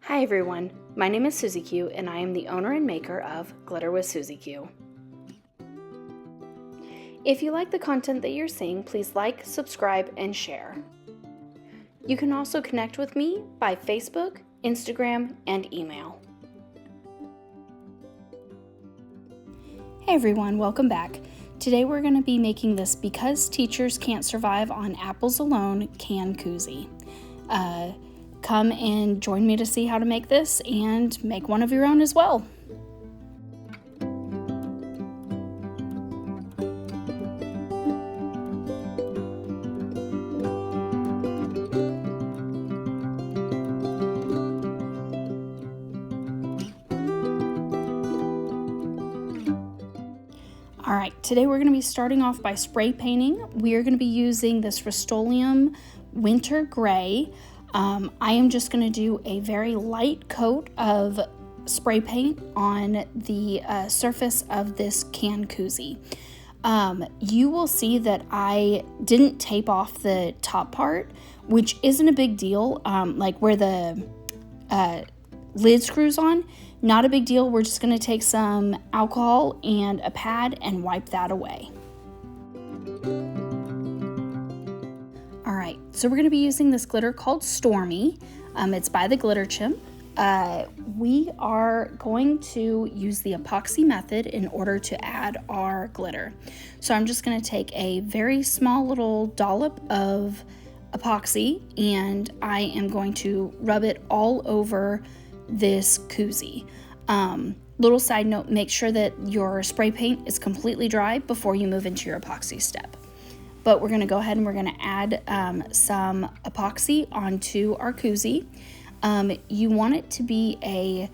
Hi everyone, my name is Susie Q and I am the owner and maker of Glitter with Susie Q. If you like the content that you're seeing, please like, subscribe, and share. You can also connect with me by Facebook, Instagram, and email. Hey everyone, welcome back. Today we're going to be making this Because Teachers Can't Survive on Apples Alone can koozie. Come and join me to see how to make this and make one of your own as well. Alright, today we're going to be starting off by spray painting. We are going to be using this Rust-Oleum Winter Gray. I am just going to do a very light coat of spray paint on the surface of this can koozie. You will see that I didn't tape off the top part, which isn't a big deal, like where the lid screws on. Not a big deal. We're just going to take some alcohol and a pad and wipe that away. Alright, so we're going to be using this glitter called Stormy. It's by the Glitter Chimp. We are going to use the epoxy method in order to add our glitter. So I'm just going to take a very small little dollop of epoxy and I am going to rub it all over this koozie. Little side note, make sure that your spray paint is completely dry before you move into your epoxy step. But we're going to go ahead and we're going to add some epoxy onto our koozie. You want it to be a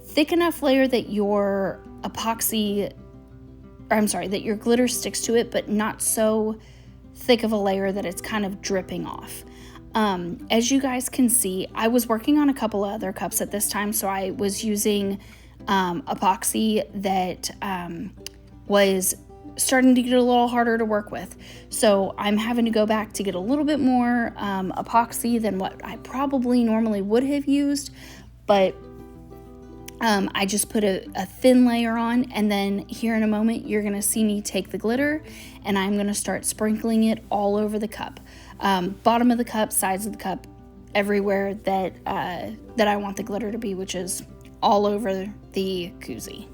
thick enough layer that your that your glitter sticks to it, but not so thick of a layer that it's kind of dripping off. As you guys can see, I was working on a couple of other cups at this time, so I was using epoxy that was starting to get a little harder to work with. So I'm having to go back to get a little bit more epoxy than what I probably normally would have used, but I just put a thin layer on, and then here in a moment you're gonna see me take the glitter and I'm gonna start sprinkling it all over the cup. Bottom of the cup, sides of the cup, everywhere that I want the glitter to be, which is all over the koozie.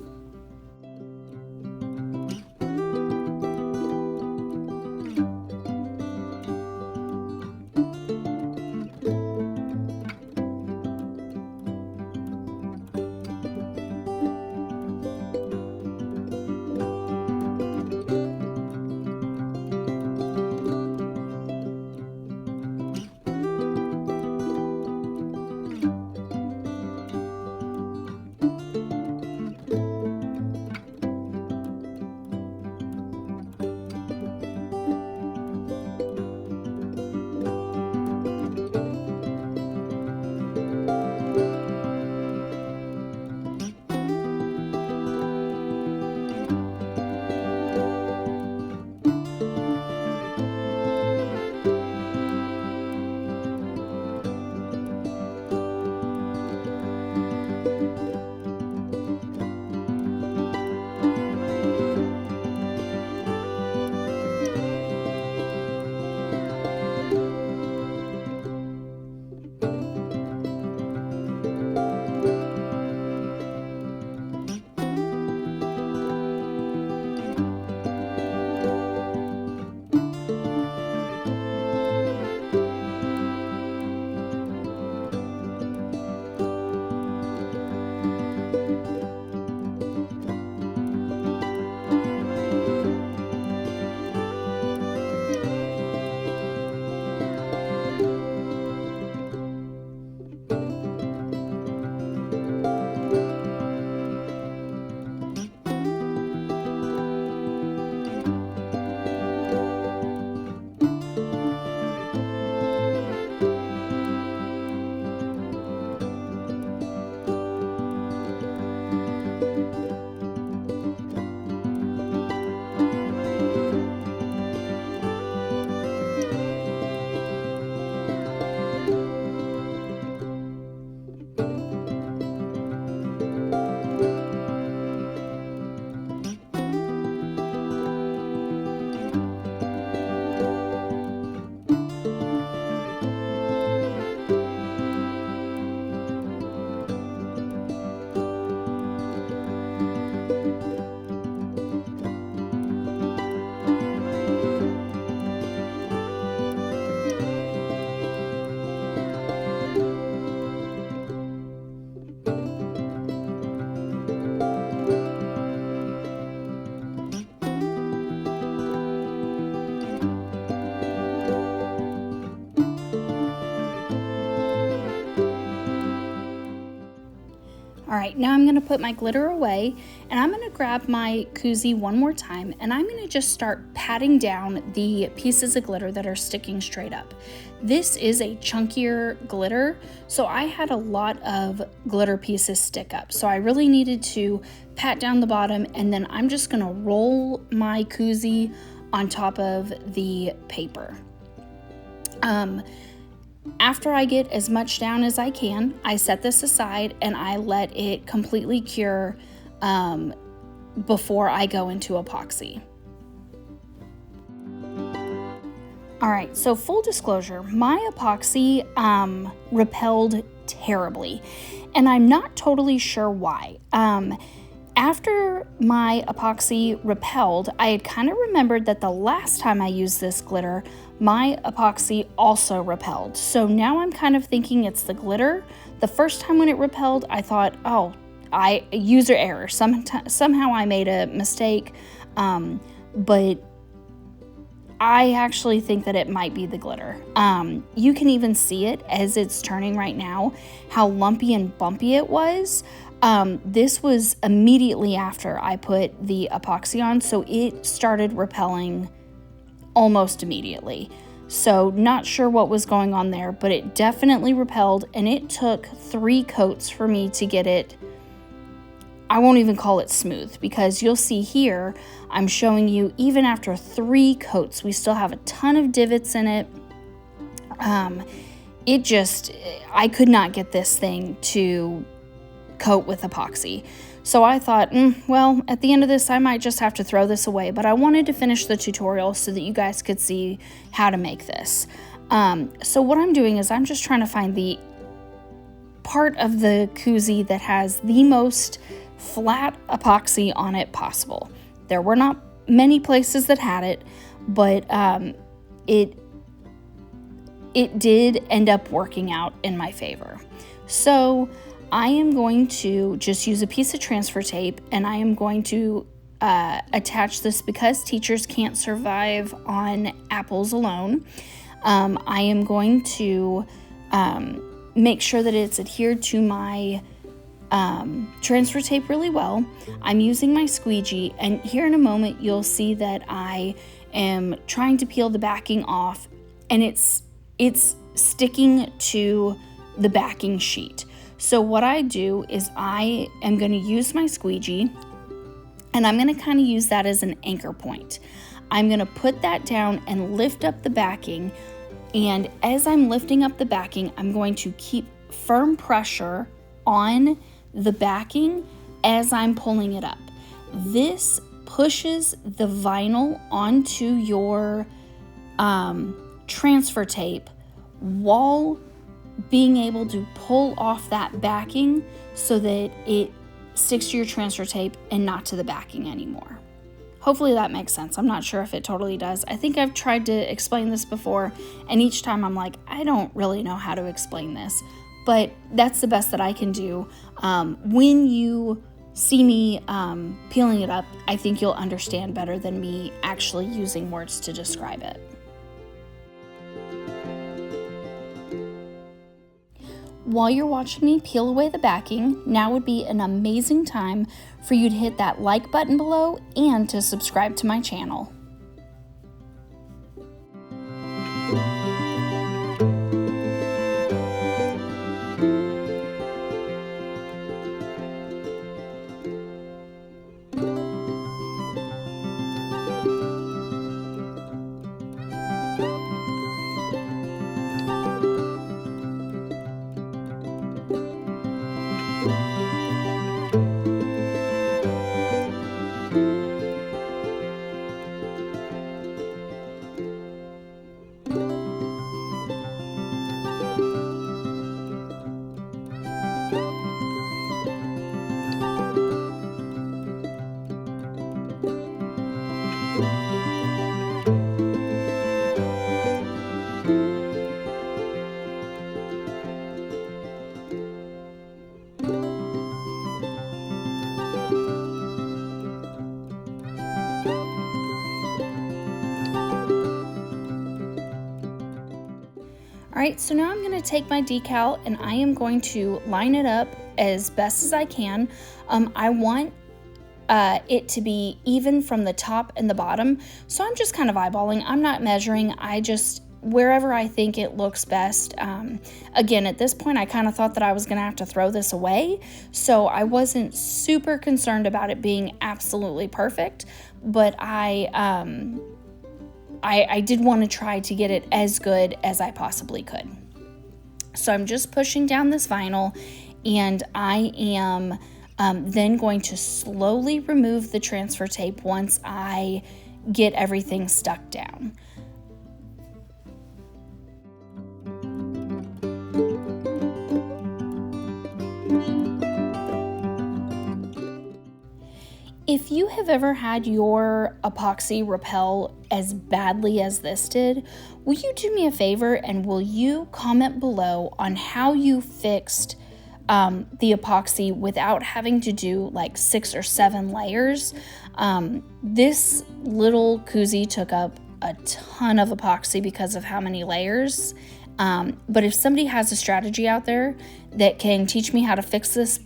All right, now I'm gonna put my glitter away, and I'm gonna grab my Koozie one more time, and I'm gonna just start patting down the pieces of glitter that are sticking straight up. This is a chunkier glitter, so I had a lot of glitter pieces stick up. So I really needed to pat down the bottom, and then I'm just gonna roll my Koozie on top of the paper. After I get as much down as I can, I set this aside and I let it completely cure before I go into epoxy. All right, so full disclosure, my epoxy repelled terribly, and I'm not totally sure why. After my epoxy repelled, I had kind of remembered that the last time I used this glitter, my epoxy also repelled. So now I'm kind of thinking it's the glitter. The first time when it repelled, I thought, oh, user error. Somehow I made a mistake, but I actually think that it might be the glitter. You can even see it as it's turning right now, how lumpy and bumpy it was. This was immediately after I put the epoxy on, so it started repelling almost immediately. So not sure what was going on there, but it definitely repelled, and it took 3 coats for me to get it. I won't even call it smooth, because you'll see here, I'm showing you even after 3 coats, we still have a ton of divots in it. I could not get this thing to coat with epoxy. So I thought, well, at the end of this, I might just have to throw this away, but I wanted to finish the tutorial so that you guys could see how to make this. So what I'm doing is I'm just trying to find the part of the Koozie that has the most flat epoxy on it possible. There were not many places that had it, but it did end up working out in my favor. So I am going to just use a piece of transfer tape, and I am going to attach this because teachers can't survive on apples alone. I am going to make sure that it's adhered to my transfer tape really well. I'm using my squeegee, and here in a moment you'll see that I am trying to peel the backing off, and it's sticking to the backing sheet. So what I do is I am going to use my squeegee, and I'm going to kind of use that as an anchor point. I'm going to put that down and lift up the backing, and as I'm lifting up the backing, I'm going to keep firm pressure on the backing as I'm pulling it up. This pushes the vinyl onto your transfer tape while being able to pull off that backing so that it sticks to your transfer tape and not to the backing anymore. Hopefully that makes sense. I'm not sure if it totally does. I think I've tried to explain this before, and each time I'm like, I don't really know how to explain this, but that's the best that I can do. When you see me peeling it up, I think you'll understand better than me actually using words to describe it. While you're watching me peel away the backing, now would be an amazing time for you to hit that like button below and to subscribe to my channel. right, so now I'm going to take my decal and I am going to line it up as best as I can. I want it to be even from the top and the bottom, so I'm just kind of eyeballing. I'm not measuring, I just, wherever I think it looks best. Again, at this point, I kind of thought that I was going to have to throw this away, so I wasn't super concerned about it being absolutely perfect, but I did want to try to get it as good as I possibly could. So I'm just pushing down this vinyl, and I am then going to slowly remove the transfer tape once I get everything stuck down. If you have ever had your epoxy repel as badly as this did, will you do me a favor and will you comment below on how you fixed the epoxy without having to do like 6 or 7 layers? This little koozie took up a ton of epoxy because of how many layers. But if somebody has a strategy out there that can teach me how to fix this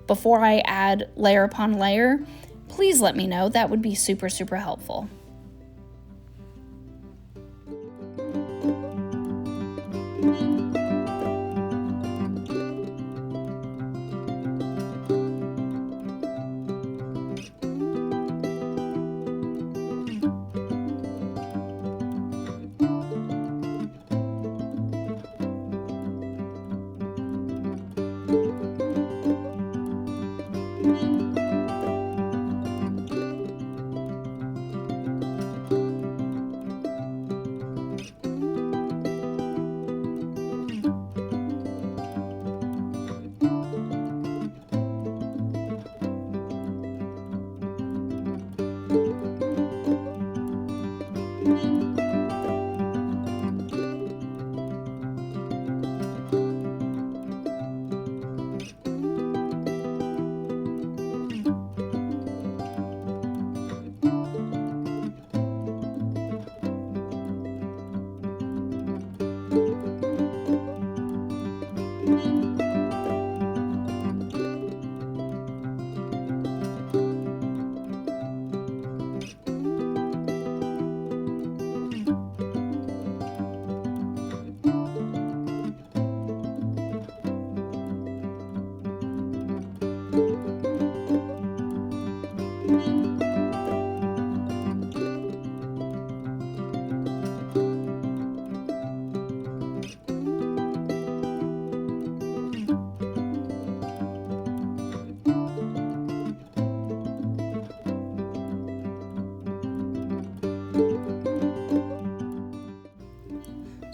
before I add layer upon layer, please let me know. That would be super, super helpful.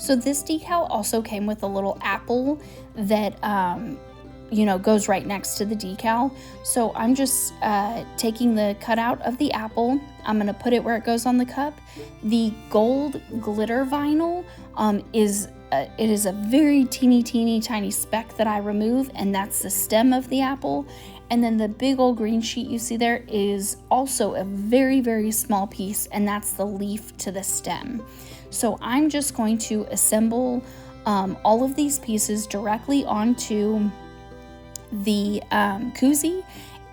So this decal also came with a little apple that, goes right next to the decal. So I'm just taking the cutout of the apple. I'm gonna put it where it goes on the cup. The gold glitter vinyl it is a very teeny tiny speck that I remove, and that's the stem of the apple. And then the big old green sheet you see there is also a very small piece, and that's the leaf to the stem. So I'm just going to assemble all of these pieces directly onto the koozie,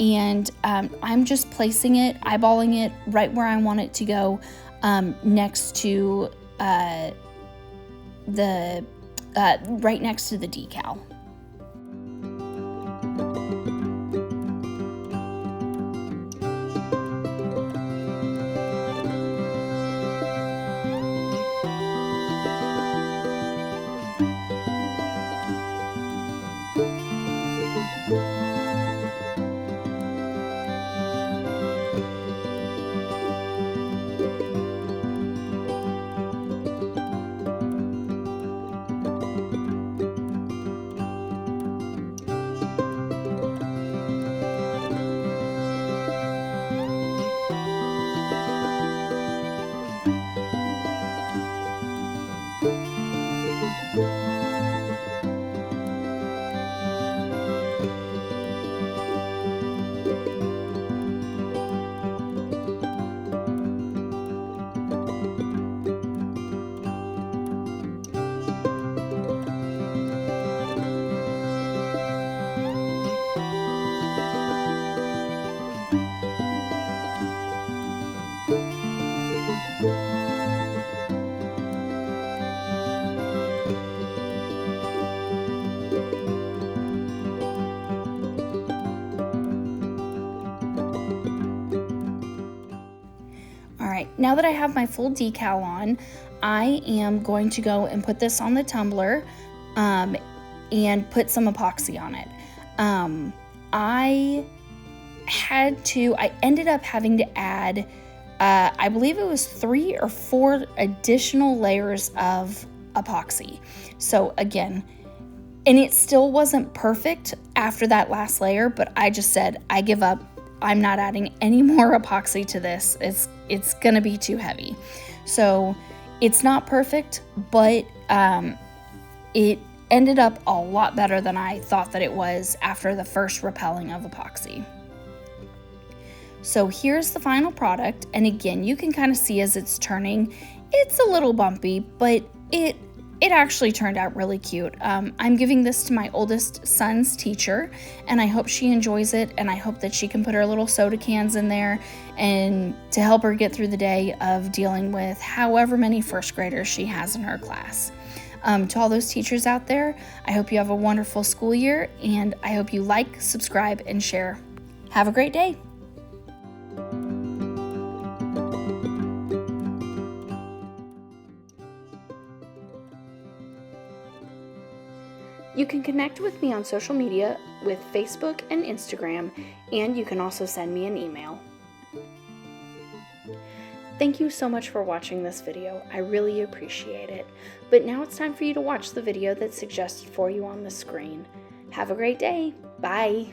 and I'm just placing it, eyeballing it right where I want it to go, next to right next to the decal. right, now that I have my full decal on, I am going to go and put this on the tumbler and put some epoxy on it. I ended up having to add, I believe it was 3 or 4 additional layers of epoxy. So again, and it still wasn't perfect after that last layer, but I just said, I give up. I'm not adding any more epoxy to this. It's gonna be too heavy. So it's not perfect, but it ended up a lot better than I thought that it was after the first repelling of epoxy. So here's the final product, and again, you can kind of see as it's turning, it's a little bumpy, but it actually turned out really cute. I'm giving this to my oldest son's teacher, and I hope she enjoys it, and I hope that she can put her little soda cans in there and to help her get through the day of dealing with however many first graders she has in her class. To all those teachers out there, I hope you have a wonderful school year, and I hope you like, subscribe, and share. Have a great day. You can connect with me on social media with Facebook and Instagram, and you can also send me an email. Thank you so much for watching this video. I really appreciate it. But now it's time for you to watch the video that's suggested for you on the screen. Have a great day. Bye.